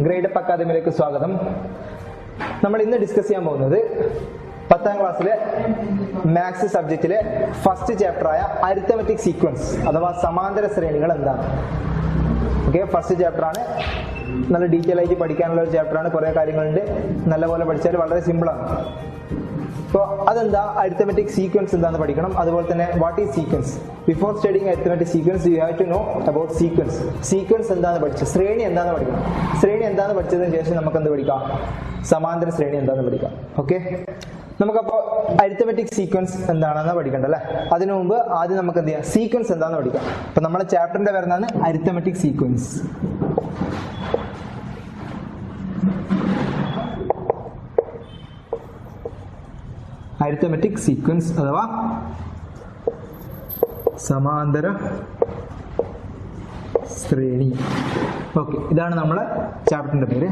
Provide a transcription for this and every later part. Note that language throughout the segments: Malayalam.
ഗ്രേഡ് അപ്പ് അക്കാദമിയിലേക്ക് സ്വാഗതം. നമ്മൾ ഇന്ന് ഡിസ്കസ് ചെയ്യാൻ പോകുന്നത് 10ാം ക്ലാസ്സിലെ മാത്സ് സബ്ജക്റ്റിലെ ഫസ്റ്റ് ചാപ്റ്ററായ അരിത്തമെറ്റിക് സീക്വൻസ് അഥവാ സമാന്തര ശ്രേണികൾ എന്താണ്. ഓക്കെ, ഫസ്റ്റ് ചാപ്റ്ററാണ്. നല്ല ഡീറ്റെയിൽ ആയിട്ട് പഠിക്കാനുള്ള ഒരു ചാപ്റ്ററാണ്. കുറേ കാര്യങ്ങളുണ്ട്. നല്ലപോലെ പഠിച്ചാൽ വളരെ സിമ്പിളാണ്. അപ്പോൾ അതെന്താ, അരിത്തമെറ്റിക് സീക്വൻസ് എന്താണെന്ന് പഠിക്കണം. അതുപോലെ തന്നെ what is sequence. Before studying arithmetic sequence you have to know about sequence. Sequence എന്താണെന്ന് പഠിച്ചു, ശ്രേണി എന്താണെന്ന് പഠിക്കണം. ശ്രേണി എന്താണെന്ന് പഠിച്ചതിന് ശേഷം നമുക്ക് എന്ത് പഠിക്കാം, സമാന്തര ശ്രേണി എന്താണെന്ന് പഠിക്കാം. ഓക്കെ, നമുക്കപ്പോൾ അരിത്തമെറ്റിക് സീക്വൻസ് എന്താണെന്ന് പഠിക്കണ്ട അല്ലേ. അതിനു മുമ്പ് ആദ്യം നമുക്ക് എന്ത് ചെയ്യാം, സീക്വൻസ് എന്താണെന്ന് പഠിക്കാം. അപ്പൊ നമ്മുടെ ചാപ്റ്ററിന്റെ പേരെന്താണ്, അരിത്തമെറ്റിക് സീക്വൻസ്. അരിത്തമെറ്റിക് സീക്വൻസ് അഥവാ സമാന്തര ശ്രേണി. ഓക്കെ, ഇതാണ് നമ്മുടെ ചാപ്റ്ററിന്റെ പേര്.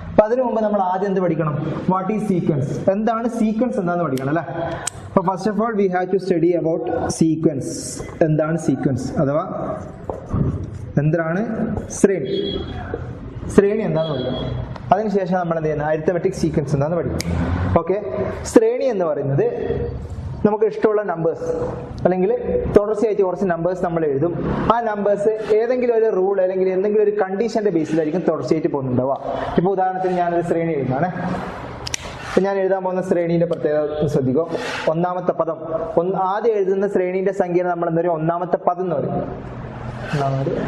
അപ്പൊ അതിനു മുമ്പ് നമ്മൾ ആദ്യം എന്ത് പഠിക്കണം, വാട്ട് ഈസ് സീക്വൻസ്, എന്താണ് സീക്വൻസ് എന്താണെന്ന് പഠിക്കണം അല്ലെ. അപ്പൊ first of all we have to study about sequence. എന്താണ് സീക്വൻസ് അഥവാ എന്താണ് ശ്രേണി, ശ്രേണി എന്താണെന്ന് പഠിക്കണം. അതിനുശേഷം നമ്മൾ എന്ത് ചെയ്യുന്നത്, അരിത്തമെറ്റിക് സീക്വൻസ് എന്താണെന്ന് പഠിക്കും. ഓക്കെ, ശ്രേണി എന്ന് പറയുന്നത് നമുക്ക് ഇഷ്ടമുള്ള നമ്പേഴ്സ് അല്ലെങ്കിൽ തുടർച്ചയായിട്ട് കുറച്ച് നമ്പേഴ്സ് നമ്മൾ എഴുതും. ആ നമ്പേഴ്സ് ഏതെങ്കിലും ഒരു റൂൾ അല്ലെങ്കിൽ എന്തെങ്കിലും ഒരു കണ്ടീഷന്റെ ബേസിലായിരിക്കും തുടർച്ചയായിട്ട് പോകുന്നുണ്ടാവുക. ഇപ്പൊ ഉദാഹരണത്തിന് ഞാനൊരു ശ്രേണി എഴുതുന്നതാണ്. ഇപ്പൊ ഞാൻ എഴുതാൻ പോകുന്ന ശ്രേണീന്റെ പ്രത്യേകത ശ്രദ്ധിക്കും. ഒന്നാമത്തെ പദം, ആദ്യം എഴുതുന്ന ശ്രേണീന്റെ സംഖ്യ നമ്മൾ എന്താ പറയുക, ഒന്നാമത്തെ പദം എന്ന് പറയും.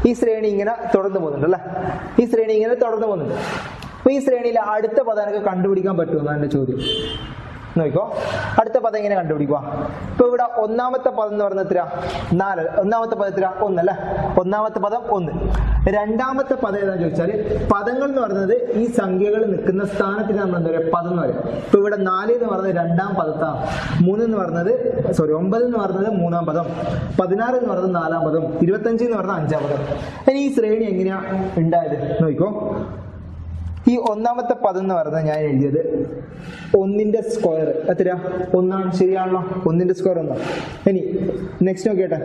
ഈ ശ്രേണി ഇങ്ങനെ തുടർന്ന് പോകുന്നുണ്ട് അല്ലെ. ഈ ശ്രേണി ഇങ്ങനെ തുടർന്ന് പോകുന്നുണ്ട്. അപ്പൊ ഈ ശ്രേണിയിൽ അടുത്ത പദം എനിക്ക് കണ്ടുപിടിക്കാൻ പറ്റുമെന്നാണ് എന്റെ ചോദ്യം. നോക്കിക്കോ, അടുത്ത പദം എങ്ങനെ കണ്ടുപിടിക്കുക. ഇപ്പൊ ഇവിടെ ഒന്നാമത്തെ പദം എന്ന് പറയുന്നത് എത്ര, 4. ഒന്നാമത്തെ പദം എത്ര, 1 അല്ലെ. ഒന്നാമത്തെ പദം 1. രണ്ടാമത്തെ പദം ഏതാന്ന് ചോദിച്ചാല്, പദങ്ങൾ എന്ന് പറയുന്നത് ഈ സംഖ്യകൾ നിൽക്കുന്ന സ്ഥാനത്തിന് നമ്മൾ എന്താ പറയുക, പദം എന്ന് പറയാം. ഇപ്പൊ ഇവിടെ 4 എന്ന് പറയുന്നത് രണ്ടാം പദത്താണ്, 9 എന്ന് പറയുന്നത് 3-ാം പദം, 16 എന്ന് പറയുന്നത് 4-ാം പദം, 25 എന്ന് പറയുന്നത് 5-ാം പദം. ഇനി ഈ ശ്രേണി എങ്ങനെയാ ഉണ്ടായത് നോക്കിക്കോ. ഈ ഒന്നാമത്തെ പദം എന്ന് പറയുന്നത് ഞാൻ എഴുതിയത് 1ന്റെ സ്ക്വയർ എത്ര, 1 ശരിയാണല്ലോ. 1ന്റെ സ്ക്വയർ 1. ഇനി നെക്സ്റ്റ് നോക്കിയട്ടെ,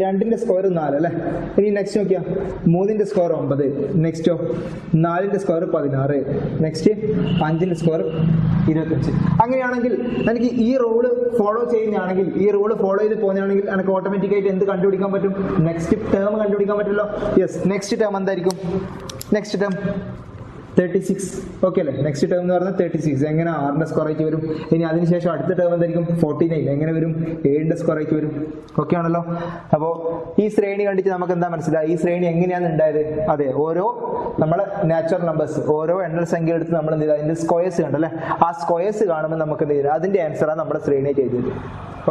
2ന്റെ സ്ക്വയർ 4 അല്ലെ. ഇനി നെക്സ്റ്റ് നോക്കിയാ 3ന്റെ സ്ക്വയർ 9, നെക്സ്റ്റോ 4ന്റെ സ്ക്വയർ 16, നെക്സ്റ്റ് 5ന്റെ സ്ക്വയർ 25. അങ്ങനെയാണെങ്കിൽ എനിക്ക് ഈ റൂള് ഫോളോ ചെയ്യുന്നതാണെങ്കിൽ, ഈ റൂള് ഫോളോ ചെയ്ത് പോകുന്നതാണെങ്കിൽ എനിക്ക് ഓട്ടോമാറ്റിക് ആയിട്ട് എന്ത് കണ്ടുപിടിക്കാൻ പറ്റും, നെക്സ്റ്റ് ടേം കണ്ടുപിടിക്കാൻ പറ്റുമല്ലോ. യെസ്, നെക്സ്റ്റ് ടേം എന്തായിരിക്കും, നെക്സ്റ്റ് ടേം 36. ഓക്കെ അല്ലേ. നെക്സ്റ്റ് ടേം എന്ന് പറയുന്നത് 36. എങ്ങനെ 6ന്റെ സ്ക്വയർ ആയിട്ട് വരും. ഇനി അതിനുശേഷം അടുത്ത ടേം എന്തായിരിക്കും, 49. എങ്ങനെ വരും, 7ന്റെ സ്ക്വയർ ആയിട്ട് വരും. ഓക്കെ ആണല്ലോ. അപ്പോ ഈ ശ്രേണി കണ്ടിട്ട് നമുക്ക് എന്താ മനസ്സിലായി, ഈ ശ്രേണി എങ്ങനെയാണ് ഉണ്ടായത്. അതെ, ഓരോ നമ്മളെ നാച്ചുറൽ നമ്പേഴ്സ്, ഓരോ എണ്ണൽ സംഖ്യ എടുത്ത് നമ്മൾ എന്ത് ചെയ്താൽ അതിന്റെ സ്ക്വയേഴ്സ് കണ്ടല്ലേ, ആ സ്ക്വയേഴ്സ് കാണുമ്പോൾ നമുക്ക് എന്ത് ചെയ്താൽ അതിന്റെ ആൻസറാണ് നമ്മുടെ ശ്രേണിയായിട്ട് എഴുതിയത്.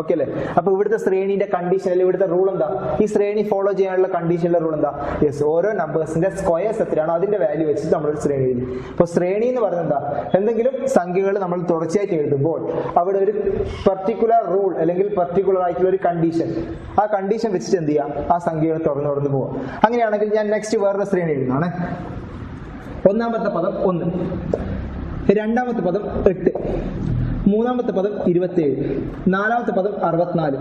ഓക്കെ അല്ലേ. അപ്പൊ ഇവിടുത്തെ ശ്രേണിന്റെ കണ്ടീഷൻ അല്ലെങ്കിൽ ഇവിടുത്തെ റൂൾ എന്താ, ഈ ശ്രേണി ഫോളോ ചെയ്യാനുള്ള കണ്ടീഷനിലെ റൂൾ എന്താ, യെസ്, ഓരോ നമ്പേഴ്സിന്റെ സ്ക്വയേഴ്സ് എത്രയാണോ അതിന്റെ വാല്യൂ വെച്ചിട്ട് നമ്മളൊരു ശ്രേണി എഴുതി. അപ്പൊ ശ്രേണി എന്ന് പറയുന്നത് എന്താ, എന്തെങ്കിലും സംഖ്യകൾ നമ്മൾ തുടർച്ചയായിട്ട് എഴുതുമ്പോൾ അവിടെ ഒരു പർട്ടിക്കുലർ റൂൾ അല്ലെങ്കിൽ പർട്ടിക്കുലർ ആയിട്ടുള്ള ഒരു കണ്ടീഷൻ, ആ കണ്ടീഷൻ വെച്ചിട്ട് എന്ത് ചെയ്യാം, ആ സംഖ്യകൾ തുടർന്ന് പോവാം. അങ്ങനെയാണെങ്കിൽ ഞാൻ നെക്സ്റ്റ് വേറൊരു ശ്രേണി എഴുതുന്നതാണ്. ഒന്നാമത്തെ പദം 1, രണ്ടാമത്തെ പദം 8, മൂന്നാമത്തെ പദം 27, നാലാമത്തെ പദം 64,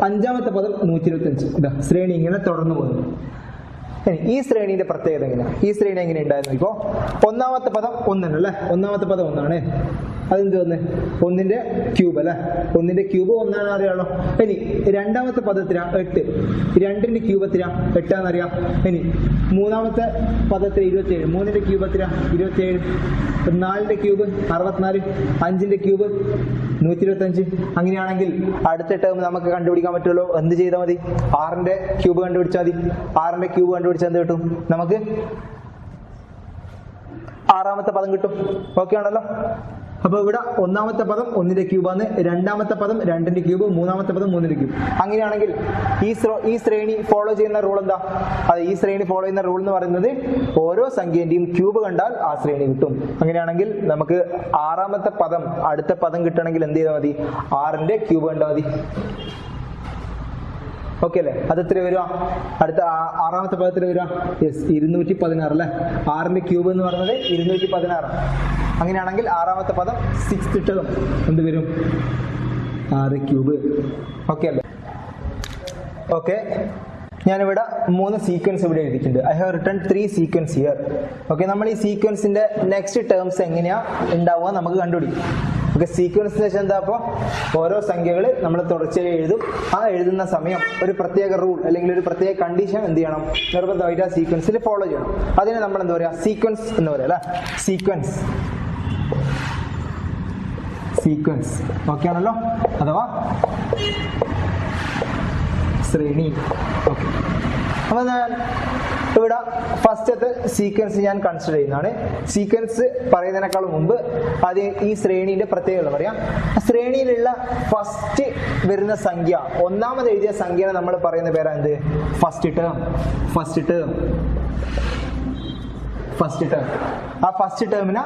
5-ാമത്തെ പദം 125. ഇതാ ശ്രേണി ഇങ്ങനെ തുടർന്നു പോകുന്നു. ഈ ശ്രേണിയുടെ പ്രത്യേകത എങ്ങനെയാ, ഈ ശ്രേണി എങ്ങനെ ഉണ്ടായിരുന്നു. ഇപ്പോ ഒന്നാമത്തെ പദം 1 അല്ലേ, ഒന്നാമത്തെ പദം 1 അതെന്ത് വന്ന് 1ന്റെ ക്യൂബ് അല്ലെ, 1ന്റെ ക്യൂബ് 1 അറിയാമല്ലോ. ഇനി രണ്ടാമത്തെ പദത്തിനാ 8, 2ന്റെ ക്യൂബ് എത്തിനാ 8 അറിയാം. ഇനി മൂന്നാമത്തെ പദത്തിന് 27, 3ന്റെ ക്യൂബ് എത്തിനാ 27, 4ന്റെ ക്യൂബ് 64, 5ന്റെ ക്യൂബ് 125. അങ്ങനെയാണെങ്കിൽ അടുത്ത ടേം നമുക്ക് കണ്ടുപിടിക്കാൻ പറ്റുമല്ലോ. എന്ത് ചെയ്താൽ മതി, 6ന്റെ ക്യൂബ് കണ്ടുപിടിച്ചാൽ മതി. 6ന്റെ ക്യൂബ് കണ്ടുപിടിച്ചാൽ എന്ത് കിട്ടും, നമുക്ക് 6-ാമത്തെ പദം കിട്ടും. ഓക്കെ ആണല്ലോ. അപ്പൊ ഇവിടെ ഒന്നാമത്തെ പദം 1ന്റെ ക്യൂബാണ്, രണ്ടാമത്തെ പദം 2ന്റെ ക്യൂബ്, മൂന്നാമത്തെ പദം 3ന്റെ ക്യൂബ്. അങ്ങനെയാണെങ്കിൽ ഈ ശ്രേണി ഫോളോ ചെയ്യുന്ന റൂൾ എന്താ, അത് ഈ ശ്രേണി ഫോളോ ചെയ്യുന്ന റൂൾ എന്ന് പറയുന്നത് ഓരോ സംഖ്യന്റെയും ക്യൂബ് കണ്ടാൽ ആ ശ്രേണി കിട്ടും. അങ്ങനെയാണെങ്കിൽ നമുക്ക് 6-ാമത്തെ പദം, അടുത്ത പദം കിട്ടണമെങ്കിൽ എന്ത് ചെയ്താൽ മതി, 6ന്റെ ക്യൂബ് കണ്ടാൽ മതി. ഓക്കെ അല്ലേ. അത് എത്ര വരിക, അടുത്ത 6-ാമത്തെ പദത്തിൽ വരിക, യെസ് 216 അല്ലെ. 6ന്റെ ക്യൂബ് എന്ന് പറയുന്നത് 216. അങ്ങനെയാണെങ്കിൽ 6-ാമത്തെ പദം 6th ടേം എന്ത് വരും, 6 ക്യൂബ്. ഓക്കെ അല്ലേ. ഓക്കെ, ഞാനിവിടെ 3 സീക്വൻസ് ഇവിടെ എഴുതിയിട്ടുണ്ട്. I have written 3 sequence here. Okay, നമ്മൾ ഈ സീക്വൻസിന്റെ നെക്സ്റ്റ് ടേംസ് എങ്ങനെയാ ഉണ്ടാവുക നമുക്ക് കണ്ടുപിടിക്കും. ഓക്കെ, സീക്വൻസ് എന്ന് വെച്ചാൽ എന്താ? അപ്പോൾ ഓരോ സംഖ്യകൾ നമ്മൾ തുടർച്ചയായി എഴുതും. ആ എഴുതുന്ന സമയം ഒരു പ്രത്യേക റൂൾ അല്ലെങ്കിൽ ഒരു പ്രത്യേക കണ്ടീഷൻ എന്ത് ചെയ്യണം? നിർബന്ധമായിട്ട് ആ സീക്വൻസിൽ ഫോളോ ചെയ്യണം. അതിനെ നമ്മൾ എന്താ പറയുക? സീക്വൻസ് എന്ന് പറയാം അല്ലെ? സീക്വൻസ് ഓക്കെ ആണല്ലോ, അഥവാ ശ്രേണി. ഓക്കെ, അപ്പൊ ഞാൻ ഇവിടെ ഫസ്റ്റത്തെ സീക്വൻസ് ഞാൻ കൺസിഡർ ചെയ്യുന്നതാണ്. സീക്വൻസ് പറയുന്നതിനേക്കാൾ മുമ്പ് ആദ്യം ഈ ശ്രേണിന്റെ പ്രത്യേകത പറയാം. ശ്രേണിയിലുള്ള ഫസ്റ്റ് വരുന്ന സംഖ്യ, ഒന്നാമത് എഴുതിയ സംഖ്യ നമ്മൾ പറയുന്ന പേരാ എന്ത്? First term. ആ ഫസ്റ്റ് ടേമിനെ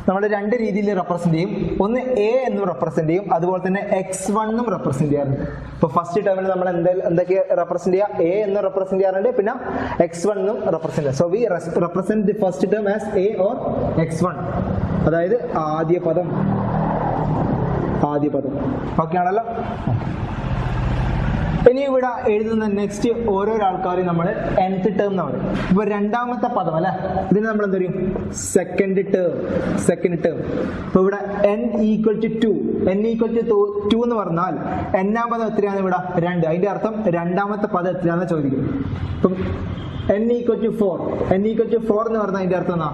നമ്മൾ 2 രീതിയിൽ റെപ്രസെന്റ് ചെയ്യും. ഒന്ന് എ എന്നും റെപ്രസെന്റ് ചെയ്യും, അതുപോലെ തന്നെ x1 എന്നും റെപ്രസെന്റ് ചെയ്യാറുണ്ട്. ഇപ്പൊ ഫസ്റ്റ് ടേമിൽ നമ്മൾ എന്തൊക്കെ റെപ്രസെന്റ് ചെയ്യാം? എ എന്നും റെപ്രസെന്റ് ചെയ്യാറുണ്ട്, പിന്നെ x1 എന്നും റെപ്രസെന്റ് ചെയ്യാം. So we represent the first term as A or x1, അതായത് ആദ്യ പദം. ഓക്കെ ആണല്ലോ. ഇനി ഇവിടെ എഴുതുന്ന നെക്സ്റ്റ് ഓരോരോ ആൾക്കാരും നമ്മൾ nth ടേം എന്ന് പറയും. ഇപ്പൊ രണ്ടാമത്തെ പദം അല്ലെ, ഇതിന് നമ്മൾ എന്ത് പറയും? Second term. ഇപ്പൊ ഇവിടെ n ഈക്വൽ ടു 2 എന്ന് പറഞ്ഞാൽ എന്നാം പദം എത്രയാണ്? ഇവിടെ 2. അതിന്റെ അർത്ഥം രണ്ടാമത്തെ പദം എത്രയാണെന്ന് ചോദിക്കും. ഇപ്പം n ഈക്വൽ ടു 4 എന്ന് പറഞ്ഞാൽ അതിന്റെ അർത്ഥം എന്നാ?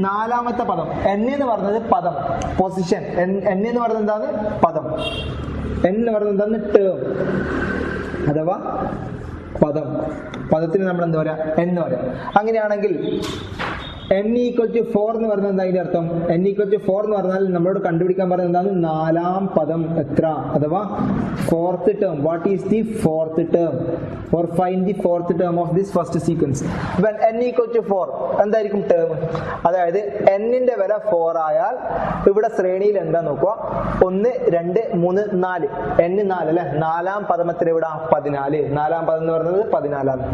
നാലാമത്തെ പദം. n എന്ന് പറഞ്ഞത് പദം, പൊസിഷൻ. n എന്ന് പറഞ്ഞത് എന്താണ്? പദം. n എന്ന് പറഞ്ഞത് എന്താണ്? ടേം അഥവാ പദം. പദത്തിന് നമ്മൾ എന്താ പറയാ? n എന്ന് പറയാം. അങ്ങനെയാണെങ്കിൽ n ഈക്വൽ ടു 4 എന്ന് പറഞ്ഞാൽ എന്താ അതിന്റെ അർത്ഥം? n ഈക്വൽ ടു 4 എന്ന് പറഞ്ഞാൽ നമ്മളോട് കണ്ടുപിടിക്കാൻ പറയുന്നത് എന്താണ്? നാലാം പദം എത്ര, അഥവാ fourth term. What is the fourth term? or find the fourth term of this first sequence. When n equal to 4 എന്തായിരിക്കും ടേം? അതായത് n ന്റെ വില 4 ആയാൽ ഇവിടെ ശ്രേണിയിൽ എന്താ നോക്കുക? 1 2 3 4. n 4 അല്ലെ? നാലാം പദം എത്ര ഇവിടെ? 14. നാലാം പദം എന്ന് പറയുന്നത് 14 ആണ്.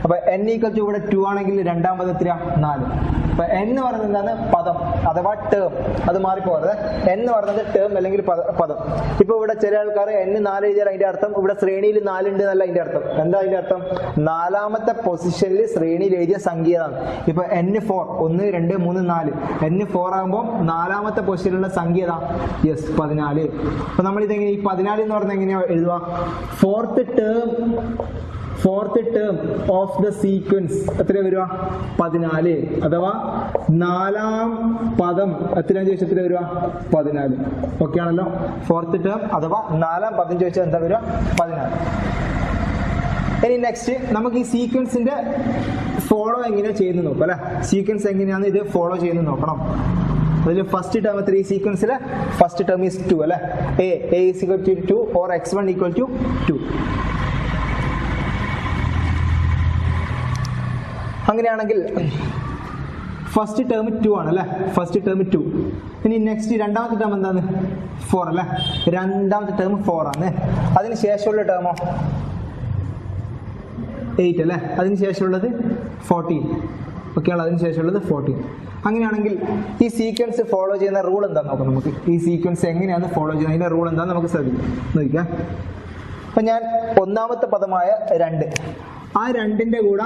അപ്പൊ n ഈക്വൽ ടു ഇവിടെ 2 ആണെങ്കിൽ രണ്ടാം പദം എത്ര? 4. അപ്പൊ n എന്ന് പറയുന്നത് എന്താണ്? പദം അഥവാ ടേം. അത് മാറിപ്പോകരുത്. n എന്ന് പറയുന്നത് ടേം അല്ലെങ്കിൽ പദം. ഇപ്പൊ ഇവിടെ ചില ആൾക്കാർ n 4 എഴുതിയാൽ അതിന്റെ അർത്ഥം ഇവിടെ ശ്രേണിയിൽ 4 ഉണ്ട് എന്നല്ല അതിന്റെ അർത്ഥം. എന്താ അതിന്റെ അർത്ഥം? നാലാമത്തെ പൊസിഷനിൽ ശ്രേണിയിൽ എഴുതിയ സംഖ്യയാണ്. ഇപ്പൊ n 4 1 2 3 4. n 4 ആകുമ്പോൾ നാലാമത്തെ പൊസിഷനിലുള്ള സംഖ്യ ഏതാ? യെസ്, 14. അപ്പൊ നമ്മൾ ഇതെങ്ങനെ ഈ 14 എന്ന് പറഞ്ഞാൽ എങ്ങനെയാ എഴുതുക? Fourth term of the sequence എത്ര വരിക? 14. അഥവാ നാലാം പദം എത്രയാണെന്ന് ചോദിച്ചാൽ എത്ര വരിക? 14. ഓക്കെ ആണല്ലോ. ഫോർത്ത് ടേം അഥവാ നാലാം പദം ചോദിച്ചാൽ എന്താ വരിക? 14. ഇനി നെക്സ്റ്റ് നമുക്ക് ഈ സീക്വൻസിന്റെ ഫോളോ എങ്ങനെയാ ചെയ്യുന്നത് നോക്കാം അല്ലെ? സീക്വൻസ് എങ്ങനെയാണ് ഇത് ഫോളോ ചെയ്യുന്നത് നോക്കണം. അതിൽ ഫസ്റ്റ് ടേം 3 സീക്വൻസിലെ ഫസ്റ്റ് ടേം ഈസ് 2 അല്ലെ? a is equal to 2 or x1 equal to 2. അങ്ങനെയാണെങ്കിൽ ഫസ്റ്റ് ടേം 2 ആണ് അല്ലെ? First term 2. ഇനി നെക്സ്റ്റ് രണ്ടാമത്തെ ടേം എന്താണ്? 4 അല്ലെ? രണ്ടാമത്തെ ടേം 4 ആണ്. അതിന് ശേഷമുള്ള ടേമോ 8 അല്ലെ? അതിന് ശേഷമുള്ളത് 14. ഓക്കെ ആണ്, അതിന് ശേഷമുള്ളത് 14. അങ്ങനെയാണെങ്കിൽ ഈ സീക്വൻസ് ഫോളോ ചെയ്യുന്ന റൂൾ എന്താന്ന് നോക്കാം നമുക്ക്. ഈ സീക്വൻസ് എങ്ങനെയാണ് ഫോളോ ചെയ്യുന്നത്, അതിന്റെ റൂൾ എന്താന്ന് നമുക്ക് നോക്കാം. അപ്പൊ ഞാൻ ഒന്നാമത്തെ പദമായ 2, ആ 2ന്റെ കൂടെ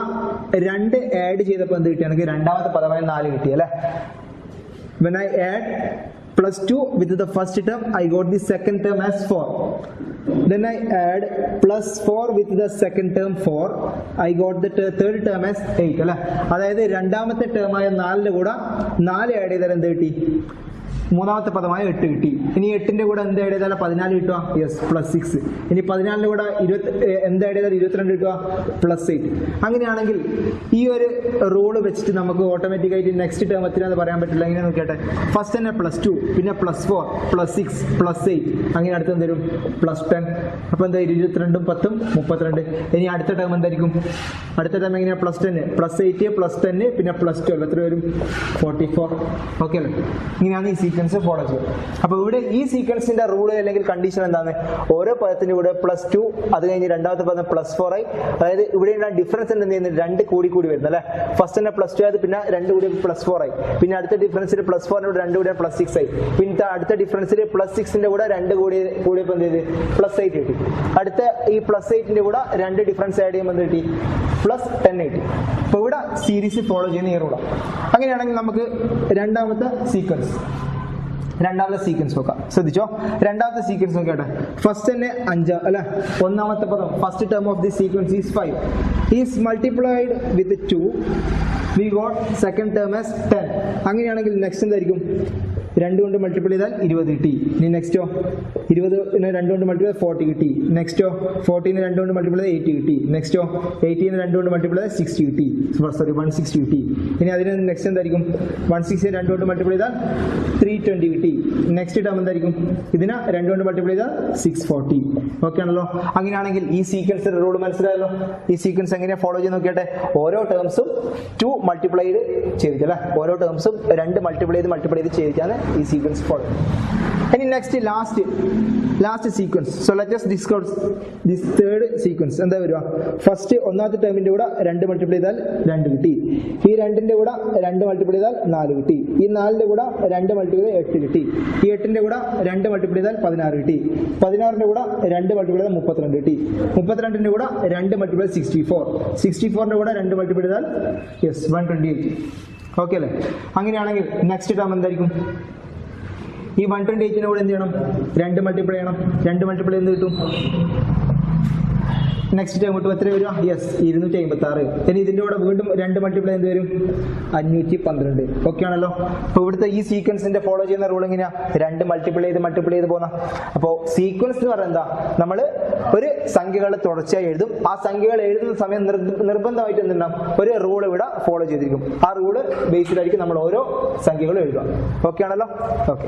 2 ആഡ് ചെയ്തപ്പോൾ എന്ത് കിട്ടിയാണെങ്കിൽ രണ്ടാമത്തെ പദമായ 4 കിട്ടി അല്ലെ? When I add +2 with the first term, I got the second term as 4. Then I add +4 with the second term 4. I got the third term as 8 അല്ലെ? അതായത് രണ്ടാമത്തെ ടേമായ 4ന്റെ കൂടെ 4 ആഡ് ചെയ്താൽ എന്ത് കിട്ടി? മൂന്നാമത്തെ പദമായ 8 കിട്ടി. ഇനി 8ന്റെ കൂടെ എന്ത് ആഡ് ചെയ്താൽ 14 കിട്ടുക? യെസ്, +6. ഇനി 14ന്റെ കൂടെ എന്ത് ആഡ് ചെയ്താൽ 22 കിട്ടുക? +8. അങ്ങനെയാണെങ്കിൽ ഈ ഒരു റൂള് വെച്ചിട്ട് നമുക്ക് ഓട്ടോമാറ്റിക് ആയിട്ട് നെക്സ്റ്റ് ടേം എത്രയാണെന്ന് പറയാൻ പറ്റില്ല. ഇങ്ങനെ നോക്കിയാട്ടെ. ഫസ്റ്റ് തന്നെ +2, പിന്നെ +4, +6, +8. അങ്ങനെ അടുത്ത് എന്തേലും +10. അപ്പൊ എന്താ? 22ഉം 10ഉം 32. ഇനി അടുത്ത ടേം എന്തായിരിക്കും? അടുത്ത ടേം എങ്ങനെയാ? +10, +8, +10, പിന്നെ +12. എത്ര വരും? 44. ഓക്കെ അല്ലേ? ഇങ്ങനെയാണ് ഈ സീക്വൻസ് സീക്വൻസ് ഫോളോ ചെയ്യും. അപ്പൊ ഇവിടെ ഈ സീക്വൻസിന്റെ റൂൾ അല്ലെങ്കിൽ കണ്ടീഷൻ എന്താണ്? ഓരോ പദത്തിന്റെ കൂടെ +2 അത് കഴിഞ്ഞ് രണ്ടാമത്തെ പദം +4 ആയി. അതായത് ഇവിടെ ഡിഫറൻസ് എന്ത് ചെയ്യുന്നത്? 2 കൂടി വരുന്നത് അല്ലെ. ഫസ്റ്റ് തന്നെ +2 ആയത്, പിന്നെ 2 കൂടി +4 ആയി. പിന്നെ അടുത്ത ഡിഫറൻസിൽ +4 2 കൂടി +6 ആയി. പിന്നെ അടുത്ത ഡിഫറൻസിൽ +6ന്റെ കൂടെ 2 കൂടിയപ്പോൾ എന്ത് ചെയ്ത്? +8 കിട്ടി. അടുത്ത ഈ +8ന്റെ കൂടെ 2 ഡിഫറൻസ് ആഡ് ചെയ്യുമ്പോൾ എന്ത് കിട്ടി? +10 കിട്ടി. അപ്പൊ ഇവിടെ സീരീസ് ഫോളോ ചെയ്യുന്ന ഈ റൂളാണ്. അങ്ങനെയാണെങ്കിൽ നമുക്ക് രണ്ടാമത്തെ സീക്വൻസ് നോക്കാം. ശ്രദ്ധിച്ചോ, രണ്ടാമത്തെ സീക്വൻസ് നോക്കട്ടെ. ഫസ്റ്റ് തന്നെ 5 അല്ലെ. ഒന്നാമത്തെ പദം first term of the sequence is 5 is multiplied with 2. We got second term as 10. അങ്ങനെയാണെങ്കിൽ നെക്സ്റ്റ് എന്തായിരിക്കും? 2 കൊണ്ട് മൾട്ടിപ്ലൈ ചെയ്താൽ 20 കിട്ടി. ഇനി നെക്സ്റ്റോ 20നെ 2 കൊണ്ട് മൾട്ടിപ്ലൈ 40 കിട്ടി. നെക്സ്റ്റോ 40നെ 2 കൊണ്ട് മൾട്ടിപ്ലൈ 80 കിട്ടി. നെക്സ്റ്റോ 80നെ 2 കൊണ്ട് മൾട്ടിപ്ലൈ 60 കിട്ടി. 160 കിട്ടി. ഇനി അതിന് നെക്സ്റ്റ് എന്തായിരിക്കും? 160നെ 2 കൊണ്ട് മൾട്ടിപ്ലൈ ചെയ്താൽ 320 കിട്ടി. നെക്സ്റ്റ് ടേം എന്തായിരിക്കും? ഇതിനെ 2 കൊണ്ട് മൾട്ടിപ്ലൈ ചെയ്താൽ 640. ഓക്കെ ആണല്ലോ. അങ്ങനെയാണെങ്കിൽ ഈ സീക്വൻസിന്റെ റൂൾ മനസ്സിലായല്ലോ. ഈ സീക്വൻസ് എങ്ങനെയാ ഫോളോ ചെയ്ത് നോക്കിയാട്ടെ. ഓരോ ടേംസും 2 മൾട്ടിപ്ലൈഡ് ചെയ്തിട്ട് അല്ലെ. ഓരോ ടേംസും 2 മൾട്ടിപ്ലൈ ചെയ്ത് ചെയ്തിട്ടാണ് ഈ സീക്വൻസ് ഫോളോ. ഇനി next last sequence. So let us discuss this third sequence. എന്താ വരിക? ഫസ്റ്റ് ഒന്നാമത്തെ ടേമിന്റെ കൂടെ 2 മൾട്ടിപ്ലൈ ചെയ്താൽ 2 കിട്ടി. ഈ 2ന്റെ കൂടെ 2 മൾട്ടിപ്ലൈ ചെയ്താൽ 4 കിട്ടി. ഈ 4ന്റെ കൂടെ 2 മൾട്ടിപ്ലൈ ചെയ്താൽ 8 കിട്ടി. ഈ 8ന്റെ കൂടെ 2 മൾട്ടിപ്ലൈ ചെയ്താൽ 16 കിട്ടി. 16ന്റെ കൂടെ 2 മൾട്ടിപ്ലൈ ചെയ്താൽ 32 കിട്ടി. 32ന്റെ കൂടെ 2 മൾട്ടിപ്ലൈ 64. 64ന്റെ കൂടെ 2 മൾട്ടിപ്ലൈ ചെയ്താൽ 128. ഓക്കെ അല്ലേ? അങ്ങനെയാണെങ്കിൽ നെക്സ്റ്റ് ടേം എന്തായിരിക്കും? ഈ 128ന്റെ കൂടെ എന്ത് ചെയ്യണം? 2 മൾട്ടിപ്ലൈ ചെയ്യണം. 2 മൾട്ടിപ്ലൈ എന്ത് കിട്ടും? നെക്സ്റ്റ് ടൈം കിട്ടും. എത്ര വരിക? 256. ഇനി ഇതിന്റെ കൂടെ വീണ്ടും 2 മൾട്ടിപ്ലൈ എന്ത് വരും? 512. ഓക്കെ ആണല്ലോ. അപ്പൊ ഇവിടുത്തെ ഈ സീക്വൻസിന്റെ ഫോളോ ചെയ്യുന്ന റൂൾ എങ്ങനെയാ? 2 മൾട്ടിപ്ലൈ ചെയ്ത് പോകുന്ന. അപ്പോ സീക്വൻസ് എന്ന് പറയുന്നത് എന്താ? നമ്മള് ഒരു സംഖ്യകൾ തുടർച്ചയായി എഴുതും. ആ സംഖ്യകൾ എഴുതുന്ന സമയം നിർബന്ധമായിട്ട് എന്തുണ്ടാവും? ഒരു റൂൾ ഇവിടെ ഫോളോ ചെയ്തിരിക്കും. ആ റൂള് ബേസിലായിരിക്കും നമ്മൾ ഓരോ സംഖ്യകളും എഴുതുക. ഓക്കെ ആണല്ലോ. ഓക്കെ.